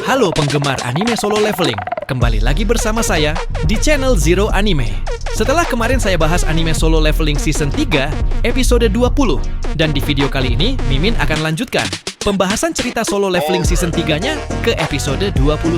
Halo penggemar anime Solo Leveling, kembali lagi bersama saya di channel Zero Anime. Setelah kemarin saya bahas anime Solo Leveling Season 3, episode 20, dan di video kali ini Mimin akan lanjutkan pembahasan cerita Solo Leveling Season 3-nya ke episode 21,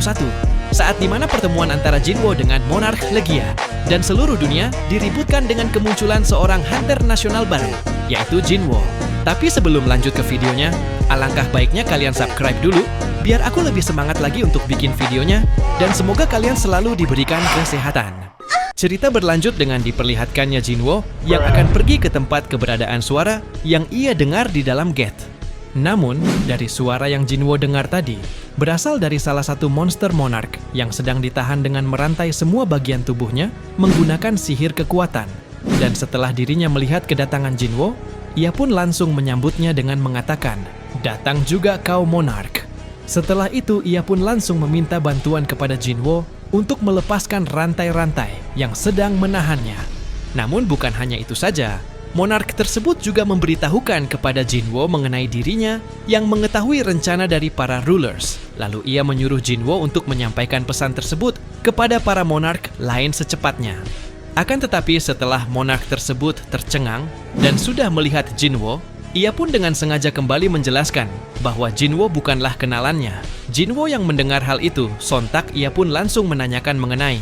saat dimana pertemuan antara Jinwo dengan Monarch Legia, dan seluruh dunia diributkan dengan kemunculan seorang hunter nasional baru, yaitu Jinwo. Tapi sebelum lanjut ke videonya, alangkah baiknya kalian subscribe dulu, biar aku lebih semangat lagi untuk bikin videonya, dan semoga kalian selalu diberikan kesehatan. Cerita berlanjut dengan diperlihatkannya Jinwo yang akan pergi ke tempat keberadaan suara yang ia dengar di dalam gate. Namun, dari suara yang Jinwo dengar tadi, berasal dari salah satu monster monarch yang sedang ditahan dengan merantai semua bagian tubuhnya menggunakan sihir kekuatan. Dan setelah dirinya melihat kedatangan Jinwo, ia pun langsung menyambutnya dengan mengatakan, "Datang juga kau monarch." Setelah itu, ia pun langsung meminta bantuan kepada Jinwo untuk melepaskan rantai-rantai yang sedang menahannya. Namun bukan hanya itu saja, monarch tersebut juga memberitahukan kepada Jinwo mengenai dirinya yang mengetahui rencana dari para rulers. Lalu ia menyuruh Jinwo untuk menyampaikan pesan tersebut kepada para monarch lain secepatnya. Akan tetapi setelah monarch tersebut tercengang dan sudah melihat Jinwo, ia pun dengan sengaja kembali menjelaskan bahwa Jinwo bukanlah kenalannya. Jinwo yang mendengar hal itu, sontak ia pun langsung menanyakan mengenai,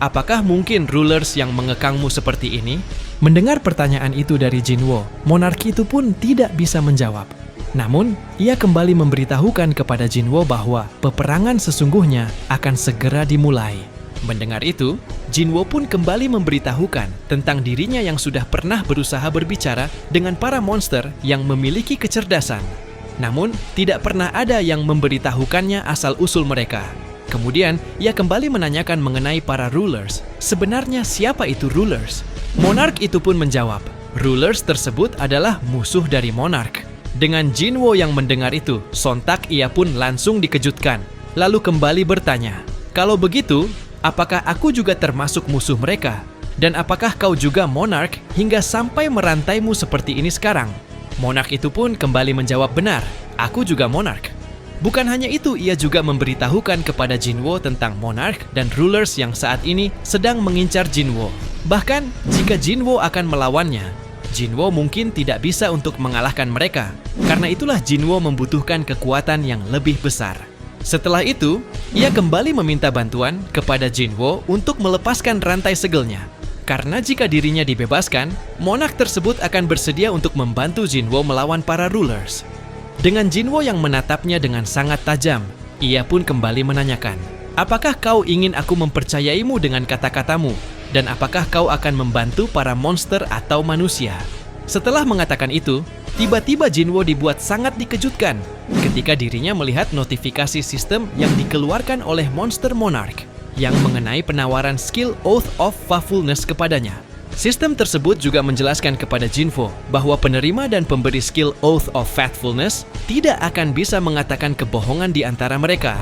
"Apakah mungkin rulers yang mengekangmu seperti ini?" Mendengar pertanyaan itu dari Jinwo, monarch itu pun tidak bisa menjawab. Namun, ia kembali memberitahukan kepada Jinwo bahwa peperangan sesungguhnya akan segera dimulai. Mendengar itu, Jinwo pun kembali memberitahukan tentang dirinya yang sudah pernah berusaha berbicara dengan para monster yang memiliki kecerdasan. Namun, tidak pernah ada yang memberitahukannya asal-usul mereka. Kemudian, ia kembali menanyakan mengenai para rulers. Sebenarnya siapa itu rulers? Monarch itu pun menjawab, rulers tersebut adalah musuh dari monarch. Dengan Jinwo yang mendengar itu, sontak ia pun langsung dikejutkan. Lalu kembali bertanya, "Kalau begitu, apakah aku juga termasuk musuh mereka? Dan apakah kau juga monarch hingga sampai merantaimu seperti ini sekarang?" Monarch itu pun kembali menjawab, "Benar, aku juga monarch." Bukan hanya itu, ia juga memberitahukan kepada Jinwo tentang monarch dan rulers yang saat ini sedang mengincar Jinwo. Bahkan, jika Jinwo akan melawannya, Jinwo mungkin tidak bisa untuk mengalahkan mereka. Karena itulah Jinwo membutuhkan kekuatan yang lebih besar. Setelah itu, ia kembali meminta bantuan kepada Jinwo untuk melepaskan rantai segelnya. Karena jika dirinya dibebaskan, monarch tersebut akan bersedia untuk membantu Jinwo melawan para rulers. Dengan Jinwo yang menatapnya dengan sangat tajam, ia pun kembali menanyakan, "Apakah kau ingin aku mempercayaimu dengan kata-katamu? Dan apakah kau akan membantu para monster atau manusia?" Setelah mengatakan itu, tiba-tiba Jinwo dibuat sangat dikejutkan ketika dirinya melihat notifikasi sistem yang dikeluarkan oleh monster monarch yang mengenai penawaran skill Oath of Faithfulness kepadanya. Sistem tersebut juga menjelaskan kepada Jinwo bahwa penerima dan pemberi skill Oath of Faithfulness tidak akan bisa mengatakan kebohongan di antara mereka.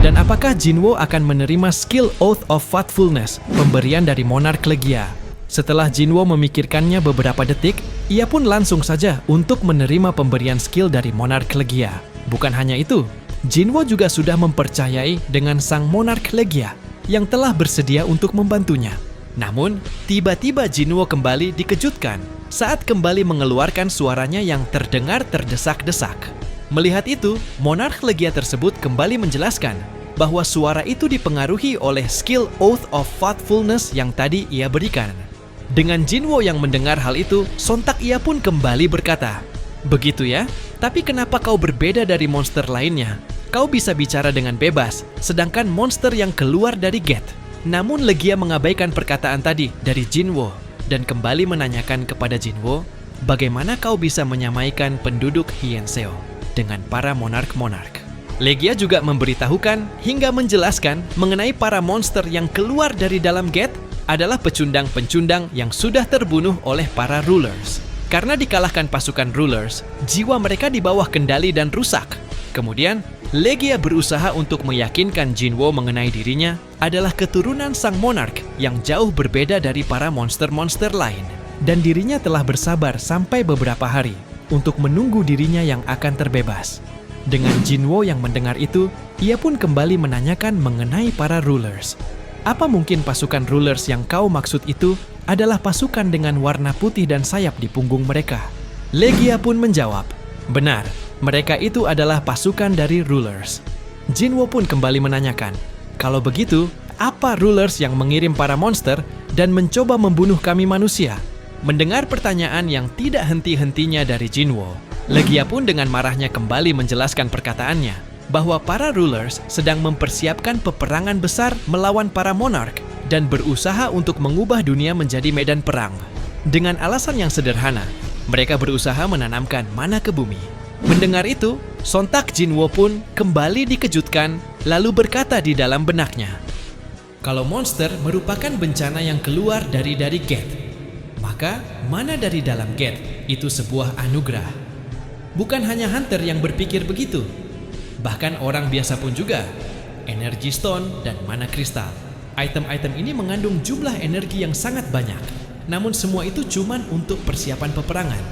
Dan apakah Jinwo akan menerima skill Oath of Faithfulness, pemberian dari Monarch Legia? Setelah Jinwo memikirkannya beberapa detik, ia pun langsung saja untuk menerima pemberian skill dari Monarch Legia. Bukan hanya itu, Jinwo juga sudah mempercayai dengan sang Monarch Legia yang telah bersedia untuk membantunya. Namun, tiba-tiba Jinwo kembali dikejutkan saat kembali mengeluarkan suaranya yang terdengar terdesak-desak. Melihat itu, Monarch Legia tersebut kembali menjelaskan bahwa suara itu dipengaruhi oleh skill Oath of Faithfulness yang tadi ia berikan. Dengan Jinwo yang mendengar hal itu, sontak ia pun kembali berkata, "Begitu ya? Tapi kenapa kau berbeda dari monster lainnya? Kau bisa bicara dengan bebas, sedangkan monster yang keluar dari gate." Namun Legia mengabaikan perkataan tadi dari Jinwo dan kembali menanyakan kepada Jinwo, "Bagaimana kau bisa menyamaikan penduduk Hyenseo dengan para monarch-monarch?" Legia juga memberitahukan hingga menjelaskan mengenai para monster yang keluar dari dalam gate adalah pecundang-pencundang yang sudah terbunuh oleh para rulers. Karena dikalahkan pasukan rulers, jiwa mereka di bawah kendali dan rusak. Kemudian, Legia berusaha untuk meyakinkan Jinwo mengenai dirinya adalah keturunan sang monarch yang jauh berbeda dari para monster-monster lain. Dan dirinya telah bersabar sampai beberapa hari untuk menunggu dirinya yang akan terbebas. Dengan Jinwo yang mendengar itu, ia pun kembali menanyakan mengenai para rulers. Apa mungkin pasukan rulers yang kau maksud itu adalah pasukan dengan warna putih dan sayap di punggung mereka? Legia pun menjawab, benar, mereka itu adalah pasukan dari rulers. Jinwo pun kembali menanyakan, kalau begitu, apa rulers yang mengirim para monster dan mencoba membunuh kami manusia? Mendengar pertanyaan yang tidak henti-hentinya dari Jinwo, Legia pun dengan marahnya kembali menjelaskan perkataannya, bahwa para rulers sedang mempersiapkan peperangan besar melawan para monark dan berusaha untuk mengubah dunia menjadi medan perang. Dengan alasan yang sederhana, mereka berusaha menanamkan mana ke bumi. Mendengar itu, sontak Jinwo pun kembali dikejutkan lalu berkata di dalam benaknya, kalau monster merupakan bencana yang keluar dari gate, maka mana dari dalam gate itu sebuah anugerah. Bukan hanya hunter yang berpikir begitu, bahkan orang biasa pun juga. Energy stone dan mana kristal. Item-item ini mengandung jumlah energi yang sangat banyak, namun semua itu cuman untuk persiapan peperangan.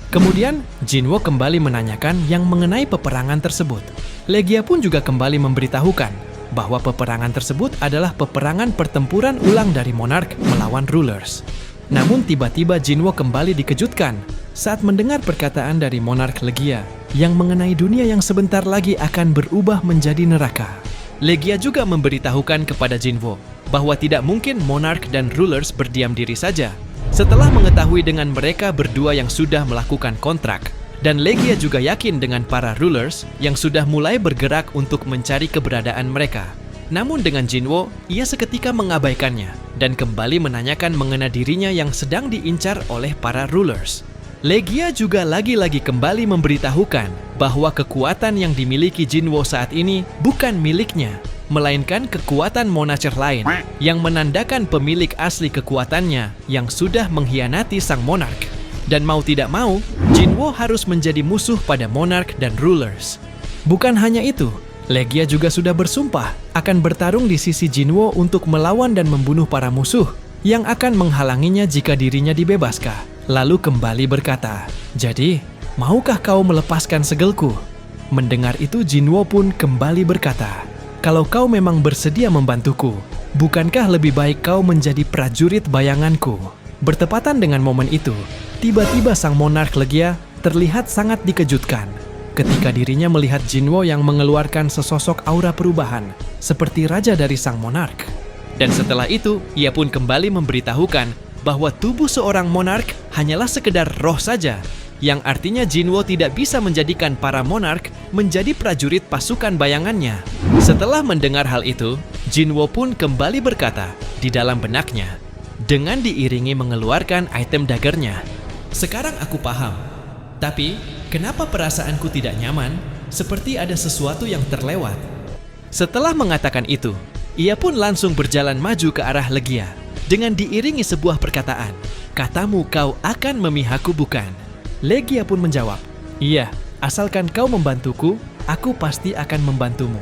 Kemudian, Jinwo kembali menanyakan yang mengenai peperangan tersebut. Legia pun juga kembali memberitahukan bahwa peperangan tersebut adalah peperangan pertempuran ulang dari monark melawan rulers. Namun tiba-tiba Jinwo kembali dikejutkan saat mendengar perkataan dari monark Legia yang mengenai dunia yang sebentar lagi akan berubah menjadi neraka. Legia juga memberitahukan kepada Jinwo bahwa tidak mungkin monark dan rulers berdiam diri saja setelah mengetahui dengan mereka berdua yang sudah melakukan kontrak. Dan Legia juga yakin dengan para rulers yang sudah mulai bergerak untuk mencari keberadaan mereka. Namun dengan Jinwo, ia seketika mengabaikannya dan kembali menanyakan mengenai dirinya yang sedang diincar oleh para rulers. Legia juga lagi-lagi kembali memberitahukan bahwa kekuatan yang dimiliki Jinwo saat ini bukan miliknya, melainkan kekuatan monarch lain yang menandakan pemilik asli kekuatannya yang sudah mengkhianati sang monark. Dan mau tidak mau, Jinwo harus menjadi musuh pada monark dan rulers. Bukan hanya itu, Legia juga sudah bersumpah akan bertarung di sisi Jinwo untuk melawan dan membunuh para musuh yang akan menghalanginya jika dirinya dibebaskan. Lalu kembali berkata, jadi, maukah kau melepaskan segelku? Mendengar itu Jinwo pun kembali berkata, kalau kau memang bersedia membantuku, bukankah lebih baik kau menjadi prajurit bayanganku? Bertepatan dengan momen itu, tiba-tiba sang monark Legia terlihat sangat dikejutkan ketika dirinya melihat Jinwo yang mengeluarkan sesosok aura perubahan seperti raja dari sang monark. Dan setelah itu, ia pun kembali memberitahukan bahwa tubuh seorang monark hanyalah sekedar roh saja, yang artinya Jinwo tidak bisa menjadikan para monark menjadi prajurit pasukan bayangannya. Setelah mendengar hal itu, Jinwo pun kembali berkata di dalam benaknya, dengan diiringi mengeluarkan item daggernya, sekarang aku paham, tapi kenapa perasaanku tidak nyaman, seperti ada sesuatu yang terlewat. Setelah mengatakan itu, ia pun langsung berjalan maju ke arah Legia dengan diiringi sebuah perkataan, katamu kau akan memihakku bukan? Legia pun menjawab, iya, asalkan kau membantuku, aku pasti akan membantumu.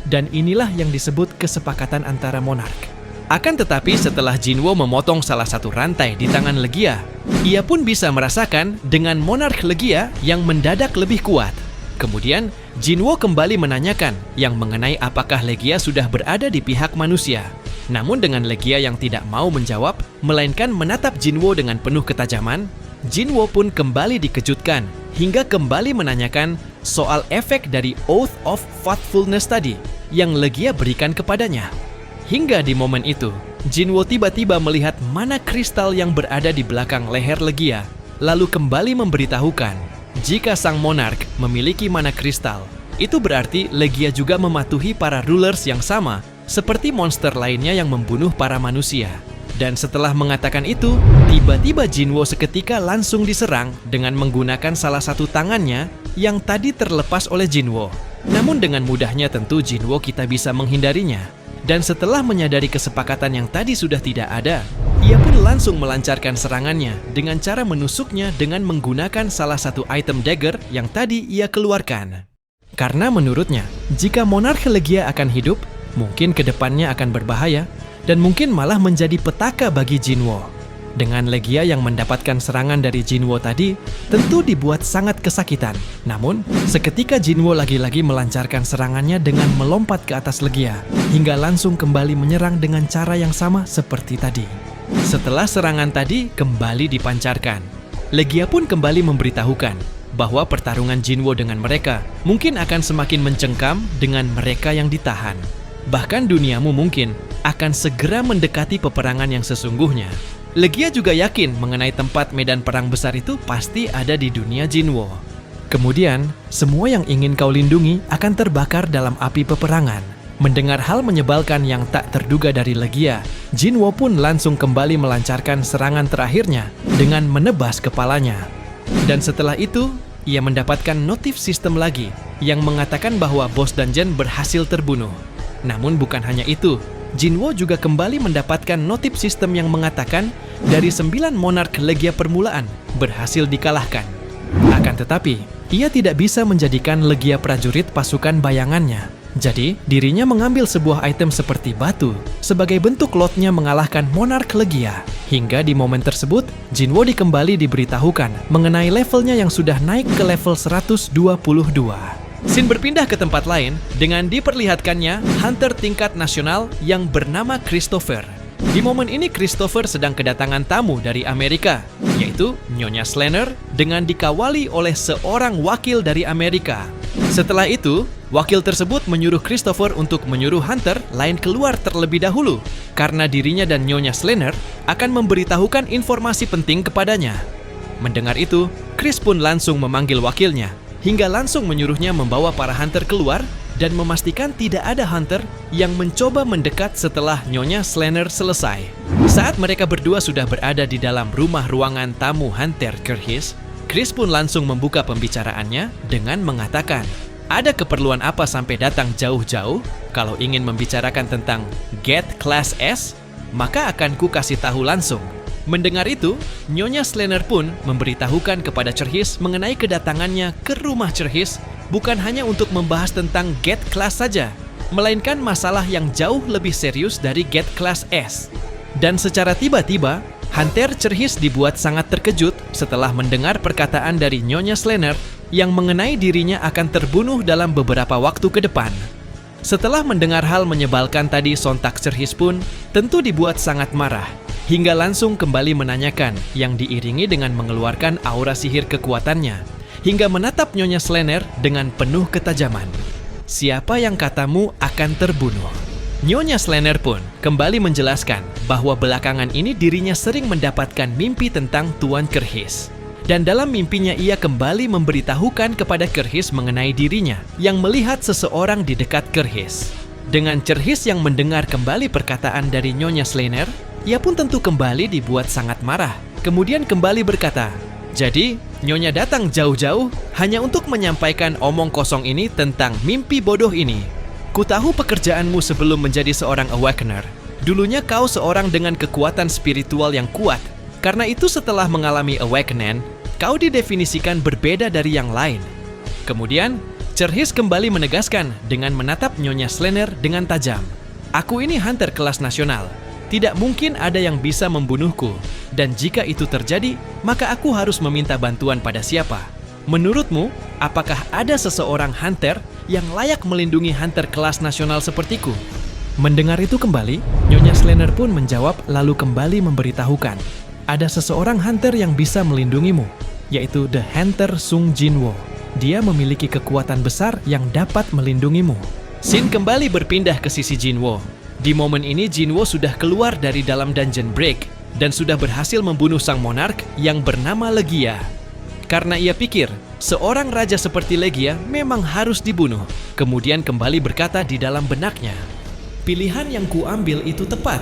Dan inilah yang disebut kesepakatan antara monark. Akan tetapi setelah Jinwo memotong salah satu rantai di tangan Legia, ia pun bisa merasakan dengan monark Legia yang mendadak lebih kuat. Kemudian, Jinwo kembali menanyakan yang mengenai apakah Legia sudah berada di pihak manusia. Namun dengan Legia yang tidak mau menjawab, melainkan menatap Jinwo dengan penuh ketajaman, Jinwo pun kembali dikejutkan hingga kembali menanyakan soal efek dari Oath of Faithfulness tadi yang Legia berikan kepadanya. Hingga di momen itu, Jinwo tiba-tiba melihat mana kristal yang berada di belakang leher Legia, lalu kembali memberitahukan jika sang monark memiliki mana kristal, itu berarti Legia juga mematuhi para rulers yang sama seperti monster lainnya yang membunuh para manusia. Dan setelah mengatakan itu, tiba-tiba Jinwo seketika langsung diserang dengan menggunakan salah satu tangannya yang tadi terlepas oleh Jinwo. Namun dengan mudahnya tentu Jinwo kita bisa menghindarinya. Dan setelah menyadari kesepakatan yang tadi sudah tidak ada, ia pun langsung melancarkan serangannya dengan cara menusuknya dengan menggunakan salah satu item dagger yang tadi ia keluarkan. Karena menurutnya, jika monark Legia akan hidup, mungkin kedepannya akan berbahaya dan mungkin malah menjadi petaka bagi Jinwo. Dengan Legia yang mendapatkan serangan dari Jinwo tadi, tentu dibuat sangat kesakitan. Namun, seketika Jinwo lagi-lagi melancarkan serangannya dengan melompat ke atas Legia, hingga langsung kembali menyerang dengan cara yang sama seperti tadi. Setelah serangan tadi kembali dipancarkan, Legia pun kembali memberitahukan bahwa pertarungan Jinwo dengan mereka mungkin akan semakin mencengkam dengan mereka yang ditahan. Bahkan duniamu mungkin akan segera mendekati peperangan yang sesungguhnya. Legia juga yakin mengenai tempat medan perang besar itu pasti ada di dunia Jinwo. Kemudian, semua yang ingin kau lindungi akan terbakar dalam api peperangan. Mendengar hal menyebalkan yang tak terduga dari Legia, Jinwo pun langsung kembali melancarkan serangan terakhirnya dengan menebas kepalanya. Dan setelah itu, ia mendapatkan notif sistem lagi yang mengatakan bahwa bos dungeon berhasil terbunuh. Namun bukan hanya itu, Jinwo juga kembali mendapatkan notif sistem yang mengatakan dari 9 monark Legia permulaan berhasil dikalahkan. Akan tetapi, ia tidak bisa menjadikan Legia prajurit pasukan bayangannya. Jadi, dirinya mengambil sebuah item seperti batu sebagai bentuk lotnya mengalahkan monark Legia. Hingga di momen tersebut, Jinwo kembali diberitahukan mengenai levelnya yang sudah naik ke level 122. Scene berpindah ke tempat lain dengan diperlihatkannya hunter tingkat nasional yang bernama Christopher. Di momen ini Christopher sedang kedatangan tamu dari Amerika, yaitu Nyonya Slanner dengan dikawali oleh seorang wakil dari Amerika. Setelah itu, wakil tersebut menyuruh Christopher untuk menyuruh hunter lain keluar terlebih dahulu karena dirinya dan Nyonya Slanner akan memberitahukan informasi penting kepadanya. Mendengar itu, Chris pun langsung memanggil wakilnya hingga langsung menyuruhnya membawa para hunter keluar dan memastikan tidak ada hunter yang mencoba mendekat setelah Nyonya Slanner selesai. Saat mereka berdua sudah berada di dalam rumah ruangan tamu hunter Kerhis, Chris pun langsung membuka pembicaraannya dengan mengatakan, ada keperluan apa sampai datang jauh-jauh? Kalau ingin membicarakan tentang Get Class S, maka akan ku kasih tahu langsung. Mendengar itu, Nyonya Slanner pun memberitahukan kepada Cerhis mengenai kedatangannya ke rumah Cerhis bukan hanya untuk membahas tentang Get Class saja, melainkan masalah yang jauh lebih serius dari Get Class S. Dan secara tiba-tiba, hunter Cerhis dibuat sangat terkejut setelah mendengar perkataan dari Nyonya Slanner yang mengenai dirinya akan terbunuh dalam beberapa waktu ke depan. Setelah mendengar hal menyebalkan tadi, sontak Cerhis pun tentu dibuat sangat marah, hingga langsung kembali menanyakan yang diiringi dengan mengeluarkan aura sihir kekuatannya, hingga menatap Nyonya Slanner dengan penuh ketajaman. Siapa yang katamu akan terbunuh? Nyonya Slanner pun kembali menjelaskan bahwa belakangan ini dirinya sering mendapatkan mimpi tentang Tuan Kerhis. Dan dalam mimpinya ia kembali memberitahukan kepada Kerhis mengenai dirinya yang melihat seseorang di dekat Kerhis. Dengan Cerhis yang mendengar kembali perkataan dari Nyonya Slanner, ia pun tentu kembali dibuat sangat marah. Kemudian kembali berkata, jadi Nyonya datang jauh-jauh hanya untuk menyampaikan omong kosong ini tentang mimpi bodoh ini. Ku tahu pekerjaanmu sebelum menjadi seorang Awakener. Dulunya kau seorang dengan kekuatan spiritual yang kuat. Karena itu setelah mengalami Awakening, kau didefinisikan berbeda dari yang lain. Kemudian, Cerhis kembali menegaskan dengan menatap Nyonya Slanner dengan tajam. Aku ini hunter kelas nasional. Tidak mungkin ada yang bisa membunuhku. Dan jika itu terjadi, maka aku harus meminta bantuan pada siapa? Menurutmu, apakah ada seseorang hunter yang layak melindungi hunter kelas nasional sepertiku? Mendengar itu kembali, Nyonya Slanner pun menjawab lalu kembali memberitahukan. Ada seseorang hunter yang bisa melindungimu, yaitu The Hunter Sung Jinwo. Dia memiliki kekuatan besar yang dapat melindungimu. Scene kembali berpindah ke sisi Jinwo. Di momen ini Jinwo sudah keluar dari dalam dungeon break dan sudah berhasil membunuh sang monark yang bernama Legia. Karena ia pikir, seorang raja seperti Legia memang harus dibunuh. Kemudian kembali berkata di dalam benaknya, pilihan yang kuambil itu tepat.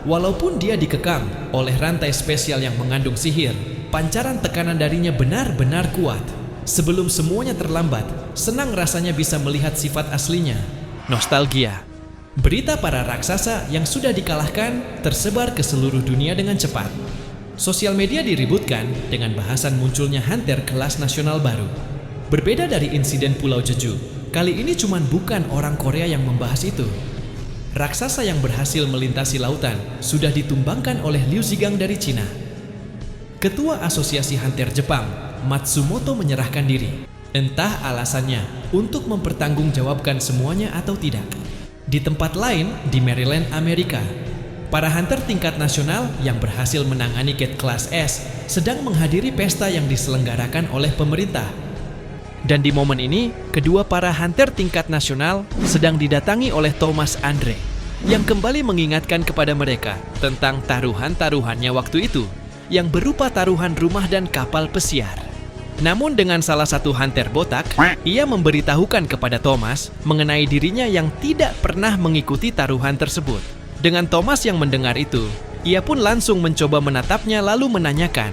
Walaupun dia dikekang oleh rantai spesial yang mengandung sihir, pancaran tekanan darinya benar-benar kuat. Sebelum semuanya terlambat, senang rasanya bisa melihat sifat aslinya. Nostalgia. Berita para raksasa yang sudah dikalahkan tersebar ke seluruh dunia dengan cepat. Sosial media diributkan dengan bahasan munculnya hunter kelas nasional baru. Berbeda dari insiden Pulau Jeju, kali ini bukan orang Korea yang membahas itu. Raksasa yang berhasil melintasi lautan sudah ditumbangkan oleh Liu Zigang dari Cina. Ketua Asosiasi Hunter Jepang, Matsumoto menyerahkan diri. Entah alasannya untuk mempertanggungjawabkan semuanya atau tidak. Di tempat lain, di Maryland, Amerika, para hunter tingkat nasional yang berhasil menangani cat kelas S sedang menghadiri pesta yang diselenggarakan oleh pemerintah. Dan di momen ini, kedua para hunter tingkat nasional sedang didatangi oleh Thomas Andre, yang kembali mengingatkan kepada mereka tentang taruhan-taruhannya waktu itu, yang berupa taruhan rumah dan kapal pesiar. Namun dengan salah satu hunter botak, ia memberitahukan kepada Thomas mengenai dirinya yang tidak pernah mengikuti taruhan tersebut. Dengan Thomas yang mendengar itu, ia pun langsung mencoba menatapnya lalu menanyakan,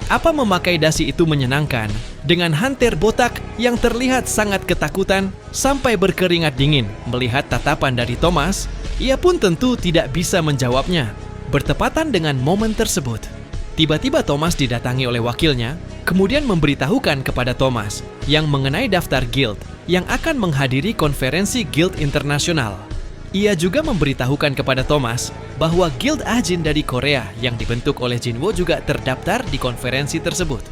apa memakai dasi itu menyenangkan? Dengan hunter botak yang terlihat sangat ketakutan sampai berkeringat dingin melihat tatapan dari Thomas, ia pun tentu tidak bisa menjawabnya. Bertepatan dengan momen tersebut, tiba-tiba Thomas didatangi oleh wakilnya, kemudian memberitahukan kepada Thomas yang mengenai daftar guild yang akan menghadiri konferensi guild internasional. Ia juga memberitahukan kepada Thomas bahwa Guild Ajin dari Korea yang dibentuk oleh Jinwo juga terdaftar di konferensi tersebut.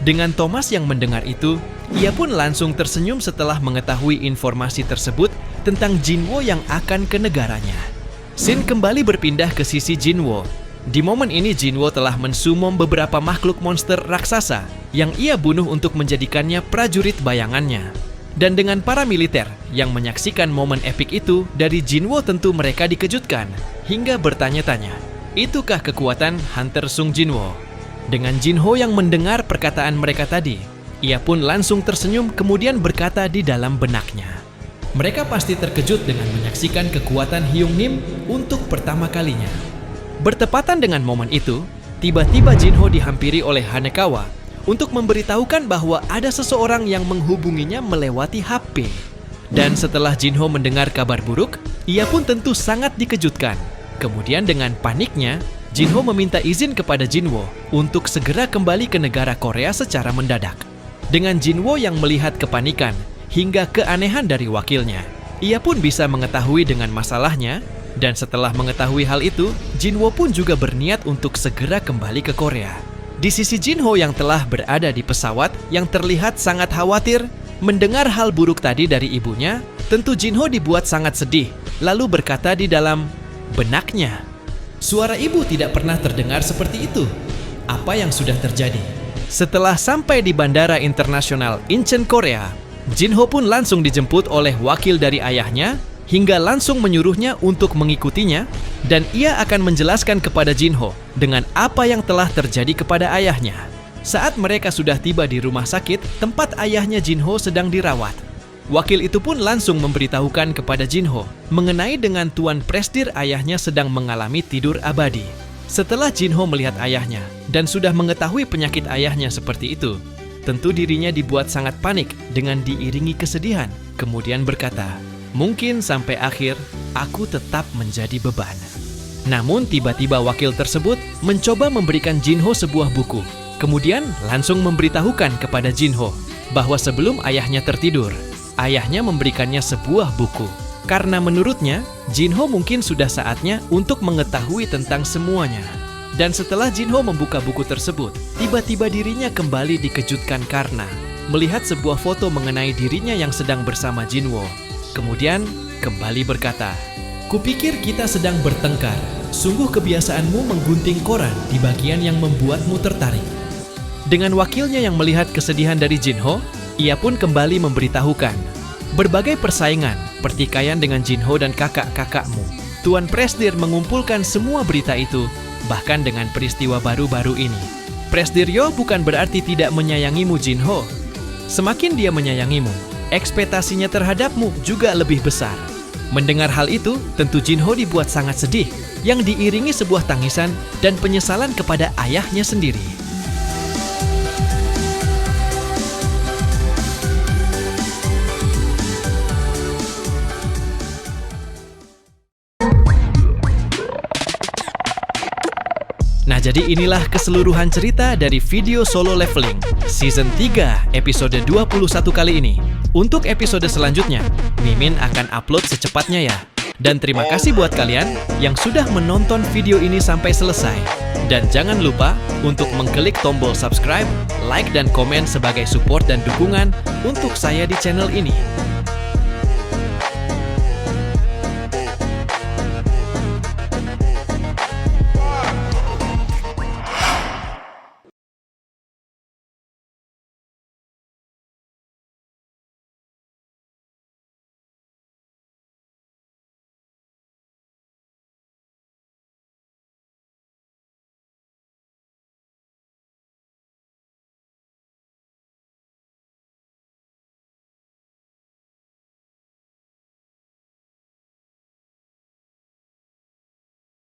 Dengan Thomas yang mendengar itu, ia pun langsung tersenyum setelah mengetahui informasi tersebut tentang Jinwo yang akan ke negaranya. Scene kembali berpindah ke sisi Jinwo. Di momen ini Jinwo telah mensumom beberapa makhluk monster raksasa yang ia bunuh untuk menjadikannya prajurit bayangannya. Dan dengan para militer yang menyaksikan momen epik itu, dari Jinwo tentu mereka dikejutkan hingga bertanya-tanya, itukah kekuatan Hunter Sung Jinwo? Dengan Jinho yang mendengar perkataan mereka tadi, ia pun langsung tersenyum kemudian berkata di dalam benaknya, mereka pasti terkejut dengan menyaksikan kekuatan Hyung Nim untuk pertama kalinya. Bertepatan dengan momen itu, tiba-tiba Jinho dihampiri oleh Hanekawa untuk memberitahukan bahwa ada seseorang yang menghubunginya melewati HP. Dan setelah Jinho mendengar kabar buruk, ia pun tentu sangat dikejutkan. Kemudian dengan paniknya, Jinho meminta izin kepada Jinwo untuk segera kembali ke negara Korea secara mendadak. Dengan Jinwo yang melihat kepanikan hingga keanehan dari wakilnya, ia pun bisa mengetahui dengan masalahnya. Dan setelah mengetahui hal itu, Jinwo pun juga berniat untuk segera kembali ke Korea. Di sisi Jinho yang telah berada di pesawat yang terlihat sangat khawatir mendengar hal buruk tadi dari ibunya, tentu Jinho dibuat sangat sedih, lalu berkata di dalam benaknya, suara ibu tidak pernah terdengar seperti itu. Apa yang sudah terjadi? Setelah sampai di Bandara Internasional Incheon, Korea, Jinho pun langsung dijemput oleh wakil dari ayahnya hingga langsung menyuruhnya untuk mengikutinya, dan ia akan menjelaskan kepada Jinho dengan apa yang telah terjadi kepada ayahnya. Saat mereka sudah tiba di rumah sakit tempat ayahnya Jinho sedang dirawat, wakil itu pun langsung memberitahukan kepada Jinho mengenai dengan Tuan Presdir ayahnya sedang mengalami tidur abadi. Setelah Jinho melihat ayahnya dan sudah mengetahui penyakit ayahnya seperti itu, tentu dirinya dibuat sangat panik dengan diiringi kesedihan, kemudian berkata, mungkin sampai akhir, aku tetap menjadi beban. Namun tiba-tiba wakil tersebut mencoba memberikan Jinho sebuah buku. Kemudian langsung memberitahukan kepada Jinho bahwa sebelum ayahnya tertidur, ayahnya memberikannya sebuah buku. Karena menurutnya, Jinho mungkin sudah saatnya untuk mengetahui tentang semuanya. Dan setelah Jinho membuka buku tersebut, tiba-tiba dirinya kembali dikejutkan karena melihat sebuah foto mengenai dirinya yang sedang bersama Jinwo. Kemudian kembali berkata, kupikir kita sedang bertengkar. Sungguh kebiasaanmu menggunting koran di bagian yang membuatmu tertarik. Dengan wakilnya yang melihat kesedihan dari Jinho, ia pun kembali memberitahukan, berbagai persaingan, pertikaian dengan Jinho dan kakak-kakakmu. Tuan Presdir mengumpulkan semua berita itu, bahkan dengan peristiwa baru-baru ini. Presdiryo bukan berarti tidak menyayangimu Jinho. Semakin dia menyayangimu, ekspektasinya terhadapmu juga lebih besar. Mendengar hal itu, tentu Jinho dibuat sangat sedih, yang diiringi sebuah tangisan dan penyesalan kepada ayahnya sendiri. Nah, jadi inilah keseluruhan cerita dari video Solo Leveling Season 3 episode 21 kali ini. Untuk episode selanjutnya, Mimin akan upload secepatnya ya. Dan terima kasih buat kalian yang sudah menonton video ini sampai selesai. Dan jangan lupa untuk mengklik tombol subscribe, like, dan komen sebagai support dan dukungan untuk saya di channel ini.